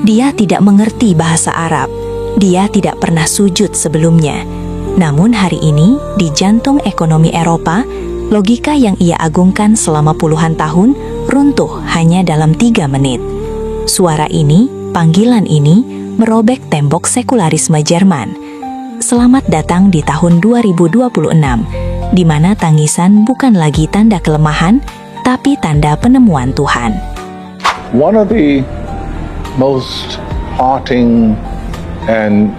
Dia tidak mengerti bahasa Arab. Dia tidak pernah sujud sebelumnya. Namun hari ini, di jantung ekonomi Eropa, logika yang ia agungkan selama puluhan tahun runtuh hanya dalam 3 menit. Suara ini, panggilan ini, merobek tembok sekularisme Jerman. Selamat datang di tahun 2026, di mana tangisan bukan lagi tanda kelemahan, tapi tanda penemuan Tuhan. One of the most haunting and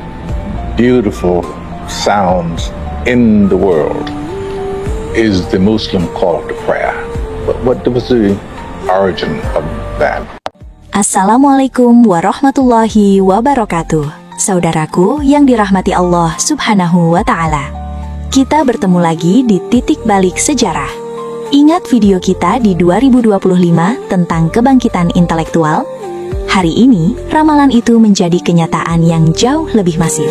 beautiful sounds in the world is the Muslim call to prayer. But what was the origin of that? Assalamualaikum warahmatullahi wabarakatuh. Saudaraku yang dirahmati Allah Subhanahu wa Ta'ala. Kita bertemu lagi di titik balik sejarah. Ingat video kita di 2025 tentang kebangkitan intelektual? Hari ini, ramalan itu menjadi kenyataan yang jauh lebih masif.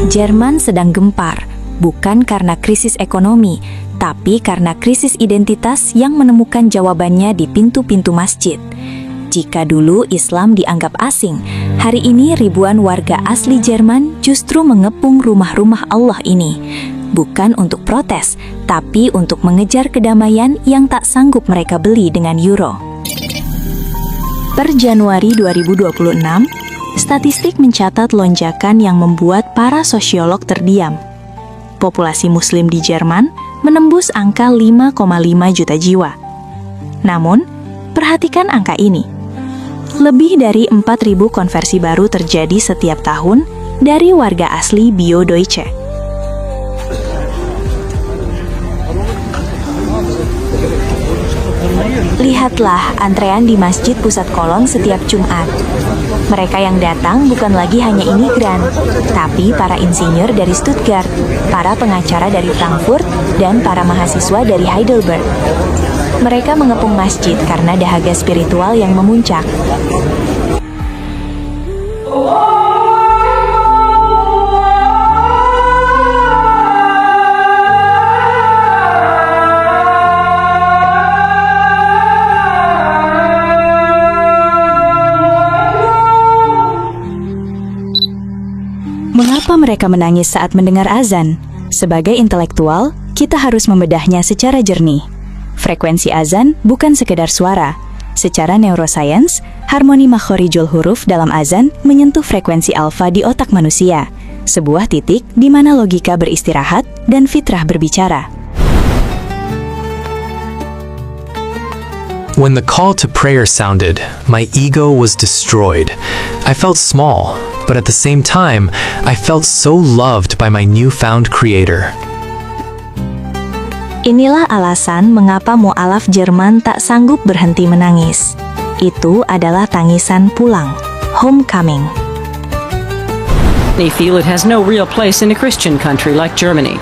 Jerman sedang gempar, bukan karena krisis ekonomi, tapi karena krisis identitas yang menemukan jawabannya di pintu-pintu masjid. Jika dulu Islam dianggap asing, hari ini ribuan warga asli Jerman justru mengepung rumah-rumah Allah ini. Bukan untuk protes, tapi untuk mengejar kedamaian yang tak sanggup mereka beli dengan euro. Per Januari 2026, statistik mencatat lonjakan yang membuat para sosiolog terdiam. Populasi Muslim di Jerman menembus angka 5,5 juta jiwa. Namun, perhatikan angka ini. Lebih dari 4.000 konversi baru terjadi setiap tahun dari warga asli Bio-Deutsche. Lihatlah antrean di Masjid Pusat Kolon setiap Jumat. Mereka yang datang bukan lagi hanya imigran, tapi para insinyur dari Stuttgart, para pengacara dari Frankfurt, dan para mahasiswa dari Heidelberg. Mereka mengepung masjid karena dahaga spiritual yang memuncak. Mengapa mereka menangis saat mendengar azan? Sebagai intelektual, kita harus membedahnya secara jernih. Frekuensi azan bukan sekedar suara. Secara neuroscience, harmoni makhorijul huruf dalam azan menyentuh frekuensi alfa di otak manusia, sebuah titik di mana logika beristirahat dan fitrah berbicara. When the call to prayer sounded, my ego was destroyed. I felt small, but at the same time, I felt so loved by my newfound creator. Inilah alasan mengapa mu'alaf Jerman tak sanggup berhenti menangis. Itu adalah tangisan pulang, homecoming. They feel it has no real place in a Christian country like Germany.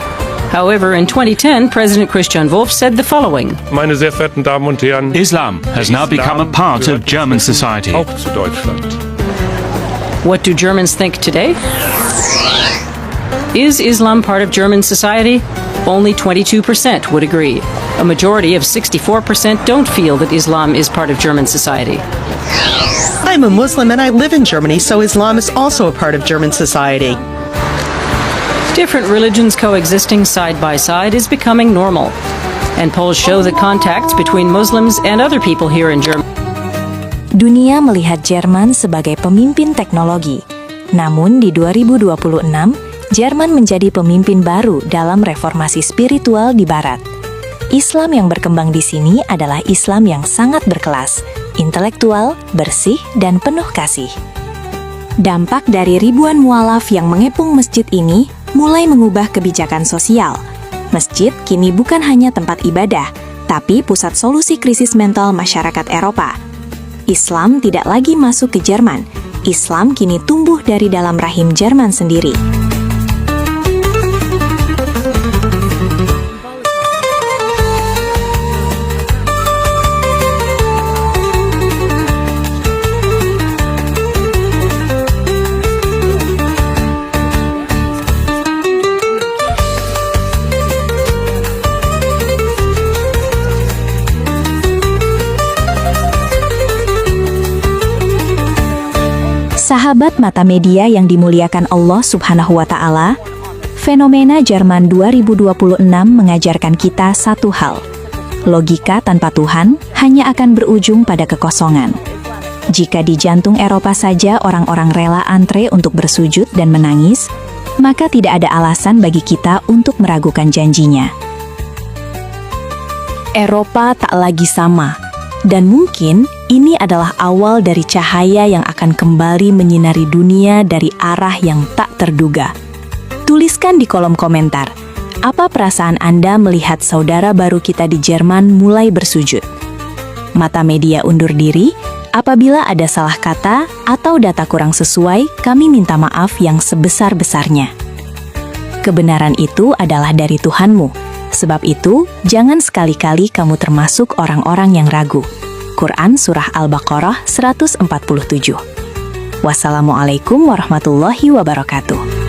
However, in 2010, President Christian Wolff said the following. Meine sehr verehrten Damen und Herren, Islam has now become a part of German society. auch zu Deutschland. What do Germans think today? Is Islam part of German society? Only 22% would agree. A majority of 64% don't feel that Islam is part of German society. I'm a Muslim and I live in Germany, so Islam is also a part of German society. Different religions coexisting side by side is becoming normal. And polls show that contacts between Muslims and other people here in Germany. Dunia melihat Jerman sebagai pemimpin teknologi. Namun di 2026, Jerman menjadi pemimpin baru dalam reformasi spiritual di Barat. Islam yang berkembang di sini adalah Islam yang sangat berkelas, intelektual, bersih, dan penuh kasih. Dampak dari ribuan mualaf yang mengepung masjid ini mulai mengubah kebijakan sosial. Masjid kini bukan hanya tempat ibadah, tapi pusat solusi krisis mental masyarakat Eropa. Islam tidak lagi masuk ke Jerman. Islam kini tumbuh dari dalam rahim Jerman sendiri. Sahabat Mata Media yang dimuliakan Allah Subhanahu wa Ta'ala, fenomena Jerman 2026 mengajarkan kita satu hal. Logika tanpa Tuhan hanya akan berujung pada kekosongan. Jika di jantung Eropa saja orang-orang rela antre untuk bersujud dan menangis, maka tidak ada alasan bagi kita untuk meragukan janjinya. Eropa tak lagi sama. Dan mungkin ini adalah awal dari cahaya yang akan kembali menyinari dunia dari arah yang tak terduga. Tuliskan di kolom komentar, apa perasaan Anda melihat saudara baru kita di Jerman mulai bersujud? Mata Media undur diri, apabila ada salah kata atau data kurang sesuai, kami minta maaf yang sebesar-besarnya. Kebenaran itu adalah dari Tuhanmu. Sebab itu, jangan sekali-kali kamu termasuk orang-orang yang ragu. Quran Surah Al-Baqarah 147. Wassalamualaikum warahmatullahi wabarakatuh.